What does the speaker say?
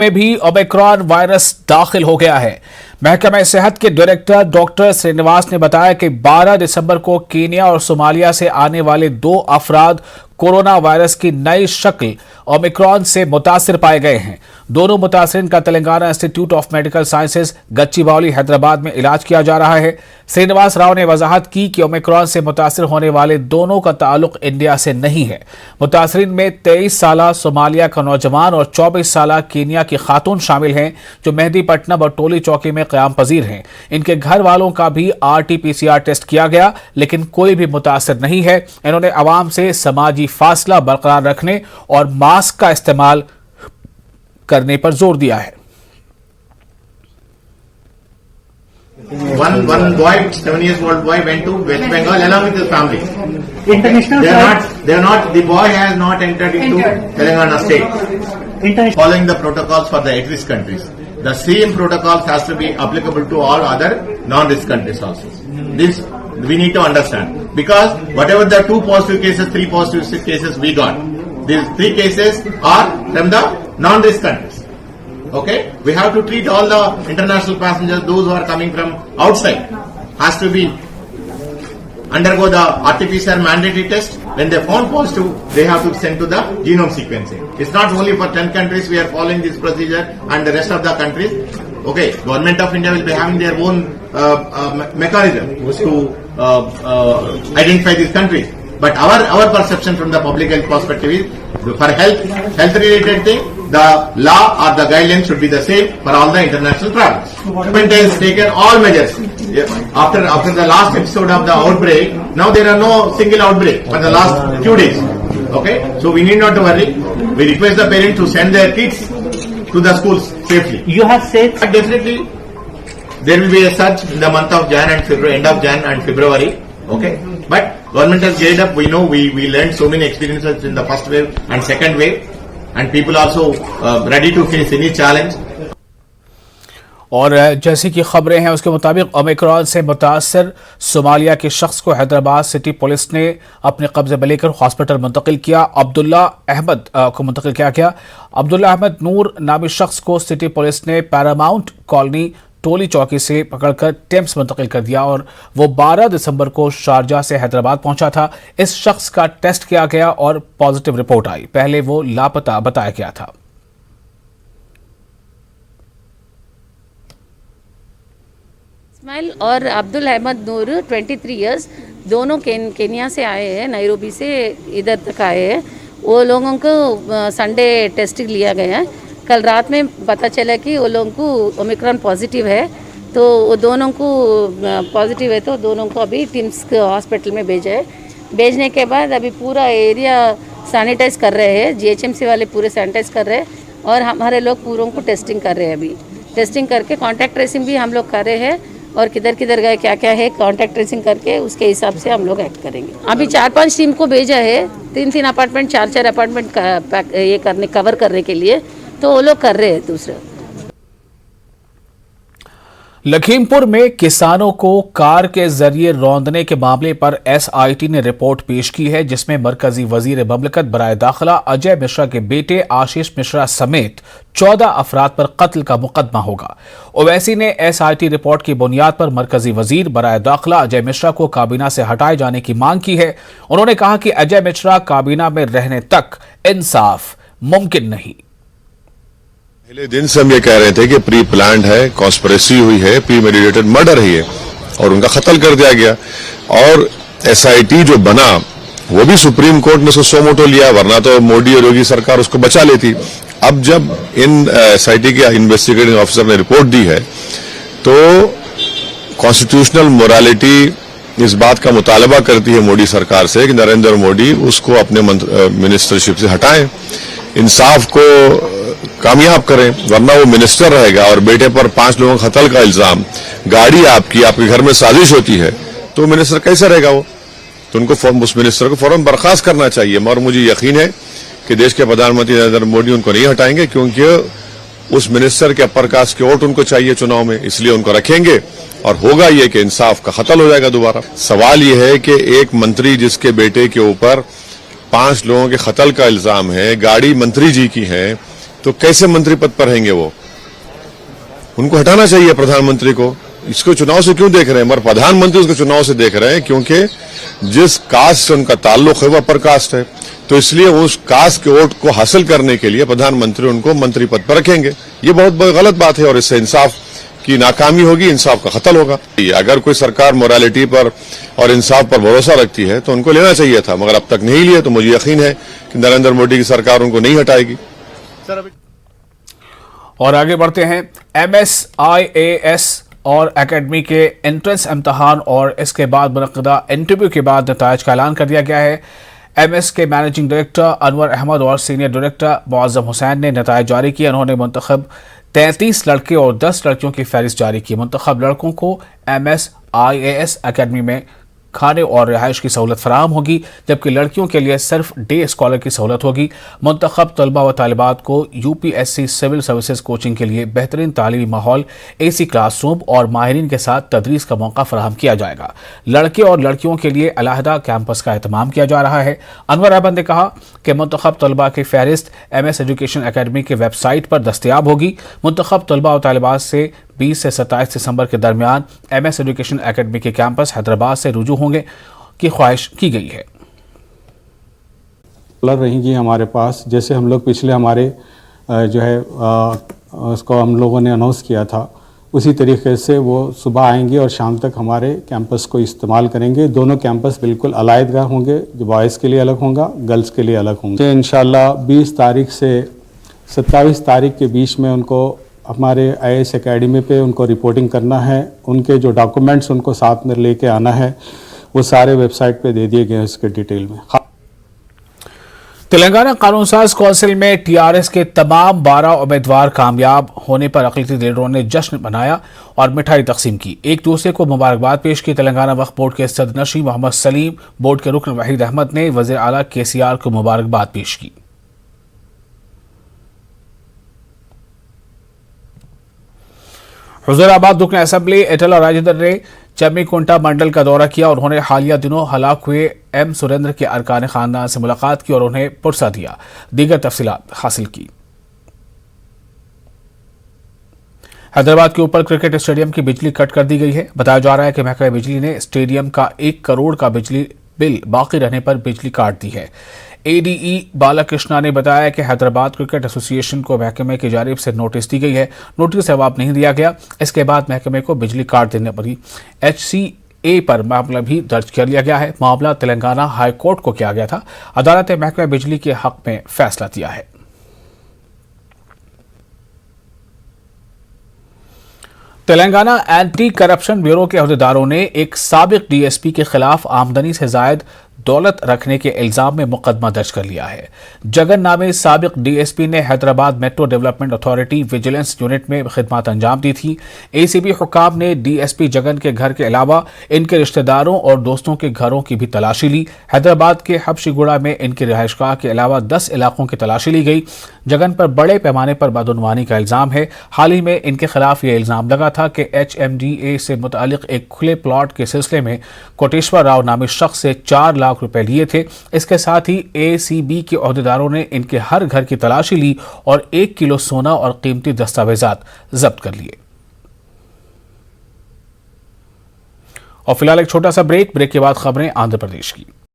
में भी Omicron virus दाखिल हो गया है। महकमा सेहत के डायरेक्टर डॉक्टर श्रीनिवास ने बताया कि 12 दिसंबर को कीनिया और सोमालिया से आने वाले 2 अफराद कोरोना वायरस की नई शक्ल ओमिक्रॉन से मुतासिर पाए गए हैं। दोनों मुतासिरीन का Telangana Institute of Medical Sciences Gachibowli Hyderabad में इलाज किया जा रहा है। श्रीनिवास राव ने वजाहत की कि ओमिक्रॉन से मुतासिर होने वाले दोनों का ताल्लुक इंडिया से नहीं है। मुतासिरीन में 23 साल सोमालिया का नौजवान और 24 साल कीनिया की खातून शामिल हैं, जो मेहदीपट्टनम और टोली चौकी में क़याम पजीर हैं। इनके घर वालों का भी RT-PCR टेस्ट किया गया, लेकिन कोई भी मुतासिर नहीं है। इन्होंने अवाम से समाजी फासला बरकरार रखने और मास्क का इस्तेमाल करने पर जोर दिया है। One boy, 7 years old boy, went to West Bengal along with his family. International. They are not. The boy has not entered into Telangana state. Following the protocols for the at-risk countries, the same protocols has to be applicable to all other non-risk countries also. This we need to understand, because whatever the 2 positive cases, 3 positive cases we got, these 3 cases are from the non-risk countries. Okay, we have to treat all the international passengers, those who are coming from outside, has to be undergo the RT-PCR mandatory test. When they found positive, they have to send to the genome sequencing. It's not only for 10 countries we are following this procedure, and the rest of the countries. Okay, Government of India will be having their own mechanism to identify these countries. But our perception from the public health perspective is, for health related thing, the law or the guidelines should be the same for all the international travels. Government has taken all measures. After the last episode of the outbreak, now there are no single outbreak for the last few days. Okay, so we need not to worry. We request the parents to send their kids to the schools safely. You have said But definitely there will be a surge in the month of Jan and February, end of Jan and February. Okay, but government has geared up. We know we learned so many experiences in the first wave and second wave, and people also ready to face any challenge. और जैसी की खबरें हैं उसके मुताबिक Omicron से मुतासर Somalia के शख्स को हैदराबाद सिटी पुलिस ने अपने कब्जे में लेकर हॉस्पिटल मुंतकिल किया। अब्दुल्ला अहमद को मुंतकिल किया गया। अब्दुल्ला अहमद नूर नामी शख्स को सिटी पुलिस ने पैरामाउंट कॉलोनी टोली चौकी से पकड़कर टेम्स मुंतकिल कर दिया और वो 12 दिसंबर को शारजा से हैदराबाद पहुंचा था। इस शख्स का टेस्ट किया गया और पॉजिटिव रिपोर्ट आई। पहले वो लापता बताया गया था। इस्माइल और अब्दुल अहमद नूर 23 इयर्स दोनों केनिया से आए हैं, नैरोबी से इधर तक आए हैं। वो लोगों को संडे टेस्ट लिया गया है। कल रात में पता चला कि वो लोगों को ओमिक्रॉन पॉजिटिव है, तो वो दोनों को पॉजिटिव है, तो दोनों को अभी टिम्स हॉस्पिटल में भेजा है। भेजने के बाद अभी पूरा एरिया सैनिटाइज कर रहे हैं, GHMC वाले पूरे सैनिटाइज कर रहे हैं और हमारे लोग पूरों को टेस्टिंग कर रहे हैं। अभी टेस्टिंग करके कॉन्टैक्ट ट्रेसिंग भी हम लोग कर रहे हैं और किधर किधर गए क्या क्या है कॉन्टैक्ट ट्रेसिंग करके उसके हिसाब से हम लोग एक्ट करेंगे। अभी 4-5 टीम को भेजा है, 3-3 अपार्टमेंट 4-4 अपार्टमेंट ये करने कवर करने के लिए, तो वो लोग कर रहे हैं। दूसरा लखीमपुर में किसानों को कार के जरिए रौंदने के मामले पर SIT ने रिपोर्ट पेश की है, जिसमें मरकजी वजीर ममलकत बराए दाखिला अजय मिश्रा के बेटे आशीष मिश्रा समेत 14 अफराद पर कत्ल का मुकदमा होगा। ओवैसी ने SIT रिपोर्ट की बुनियाद पर मरकजी वजीर बराए दाखिला अजय मिश्रा को काबीना से हटाए जाने की मांग की है। उन्होंने कहा कि अजय मिश्रा काबीना में रहने तक इंसाफ मुमकिन नहीं। पहले दिन से हम ये कह रहे थे कि प्री प्लान्ड है, कॉन्स्पिरेसी हुई है, प्रीमेडिटेटेड मर्डर है ये, और उनका कत्ल कर दिया गया। और SIT जो बना वो भी सुप्रीम कोर्ट ने उसको सोमोटो लिया, वरना तो मोदी और योगी सरकार उसको बचा लेती। अब जब इन SIT के इन्वेस्टिगेटिंग ऑफिसर ने रिपोर्ट दी है, तो कॉन्स्टिट्यूशनल मोरालिटी इस बात का मुतालबा करती है मोदी सरकार से कि नरेंद्र मोदी उसको अपने मिनिस्टरशिप से हटाएं, इंसाफ को कामयाब करें, वरना वो मिनिस्टर रहेगा और बेटे पर 5 लोगों का कत्ल का इल्जाम, गाड़ी आपकी, आपके घर में साजिश होती है, तो मिनिस्टर कैसे रहेगा वो? तो उनको उस मिनिस्टर को फौरन बर्खास्त करना चाहिए। और मुझे यकीन है कि देश के प्रधानमंत्री नरेंद्र मोदी उनको नहीं हटाएंगे, क्योंकि उस मिनिस्टर के अपर कास्ट के वोट उनको चाहिए चुनाव में, इसलिए उनको रखेंगे और होगा ये कि इंसाफ का कत्ल हो जाएगा दोबारा। सवाल ये है कि एक मंत्री जिसके बेटे के ऊपर 5 लोगों के कत्ल का इल्जाम है, गाड़ी मंत्री जी की है, तो कैसे मंत्री पद पर रहेंगे वो? उनको हटाना चाहिए प्रधानमंत्री को। इसको चुनाव से क्यों देख रहे हैं? मगर प्रधानमंत्री उसको चुनाव से देख रहे हैं क्योंकि जिस कास्ट से उनका ताल्लुक है वह अपर कास्ट है, तो इसलिए उस कास्ट के वोट को हासिल करने के लिए प्रधानमंत्री उनको मंत्री पद पर रखेंगे। ये बहुत गलत बात है और इससे इंसाफ की नाकामी होगी, इंसाफ का कत्ल होगा। अगर कोई सरकार मोरालिटी पर और इंसाफ पर भरोसा रखती है तो उनको लेना चाहिए था, मगर अब तक नहीं लिया, तो मुझे यकीन है कि नरेंद्र मोदी की सरकार उनको नहीं हटाएगी। और आगे बढ़ते हैं। MSIAS और एकेडमी के एंट्रेंस इम्तहान और इसके बाद मुनक़दा इंटरव्यू के बाद नताइज का ऐलान कर दिया गया है। MS के मैनेजिंग डायरेक्टर अनवर अहमद और सीनियर डायरेक्टर मुअज़्ज़म हुसैन ने नताइज जारी किए। उन्होंने मुंतखब 33 लड़के और 10 लड़कियों की फहरिस्त जारी की। मुंतखब लड़कों को MSIAS एकेडमी में खाने और रिहाइश की सहूलत फराहम होगी, जबकि लड़कियों के लिए सिर्फ डे स्कॉलर की सहूलत होगी। मुंतखब तलबा व तालिबात को UPSC सिविल सर्विसेज कोचिंग के लिए बेहतरीन तालीमी माहौल, AC क्लासरूम और माहिरीन के साथ तदरीस का मौका फराहम किया जाएगा। लड़के और लड़कियों के लिए अलहदा कैंपस का एहतमाम किया जा रहा है। अनवर अहमद ने कहा कि मुंतखब तलबा की फहरिस्त MS एजुकेशन एकेडमी की वेबसाइट पर दस्तयाब होगी। मुंतखब तलबा और तालिबात से 20 से 27 दिसंबर के दरमियान MS एजुकेशन एकेडमी के कैंपस हैदराबाद से रुजू होंगे की ख्वाहिश की गई है। रहेंगी हमारे पास, जैसे हम लोग पिछले हमारे जो है उसको हम लोगों ने अनाउंस किया था, उसी तरीके से वो सुबह आएंगे और शाम तक हमारे कैंपस को इस्तेमाल करेंगे। दोनों कैंपस बिल्कुल अलग होंगे, जो बॉयज़ के लिए अलग होगा, गर्ल्स के लिए अलग होंगे। इंशाल्लाह 20 तारीख से 27 तारीख के बीच में उनको हमारे IAS एकेडमी पे उनको रिपोर्टिंग करना है। उनके जो डॉक्यूमेंट्स उनको साथ में लेके आना है, वो सारे वेबसाइट पे दे दिए गए हैं इसके डिटेल में। तेलंगाना कानून साज कौंसिल में TRS के तमाम 12 उम्मीदवार कामयाब होने पर अक़लियती लीडरों ने जश्न मनाया और मिठाई तकसीम की, एक दूसरे को मुबारकबाद पेश की। तेलंगाना वक्फ बोर्ड के सदरनशीं मोहम्मद सलीम, बोर्ड के रुकन वहीद अहमद ने वज़ीर आला KCR को मुबारकबाद पेश की। हुज़ूराबाद रुकन असेंबली अटल और राजेंद्र ने चम्मीकुंटा मंडल का दौरा किया और उन्होंने हालिया दिनों हलाक हुए M सुरेंद्र के अरकान खानदान से मुलाकात की और उन्हें पुरसा दिया, दीगर तफसीलात हासिल की। हैदराबाद के ऊपर क्रिकेट स्टेडियम की बिजली कट कर दी गई है। बताया जा रहा है कि महकमा बिजली ने स्टेडियम का 1 करोड़ का बिजली बिल बाकी रहने पर बिजली काट दी है। ADE बालाकृष्णा ने बताया कि हैदराबाद क्रिकेट एसोसिएशन को महकमे की जानिब से नोटिस दी गई है। नोटिस से जवाब नहीं दिया गया। इसके बाद महकमे को बिजली काट देने पर HCA पर मामला भी दर्ज कर लिया गया है। मामला तेलंगाना हाई कोर्ट को किया गया था। अदालत ने महकमा बिजली के हक में फैसला दिया है। तेलंगाना एंटी करप्शन ब्यूरो के अहदेदारों ने एक साबिक DSP के खिलाफ आमदनी से जायद दौलत रखने के इल्जाम में मुकदमा दर्ज कर लिया है। जगन नामे साबिक DSP ने Hyderabad metro development authority vigilance unit में खिदमत अंजाम दी थी। ACB हुकाम ने DSP जगन के घर के अलावा इनके रिश्तेदारों और दोस्तों के घरों की भी तलाशी ली। हैदराबाद के हबशीगुड़ा में इनकी रिहाइशगाह के अलावा 10 इलाकों की तलाशी ली गई। जगन पर बड़े पैमाने पर बदउनवानी का इल्जाम है। हाल ही में इनके खिलाफ यह इल्जाम लगा था कि HMDA से मुतालिक एक खुले प्लॉट के सिलसिले में कोटेश्वर राव नामी शख्स से 4 लाख रुपए लिए थे। इसके साथ ही ACB के अहदेदारों ने इनके हर घर की तलाशी ली और 1 किलो सोना और कीमती दस्तावेजात जब्त कर लिए। और फिलहाल एक छोटा सा ब्रेक के बाद खबरें आंध्र प्रदेश की।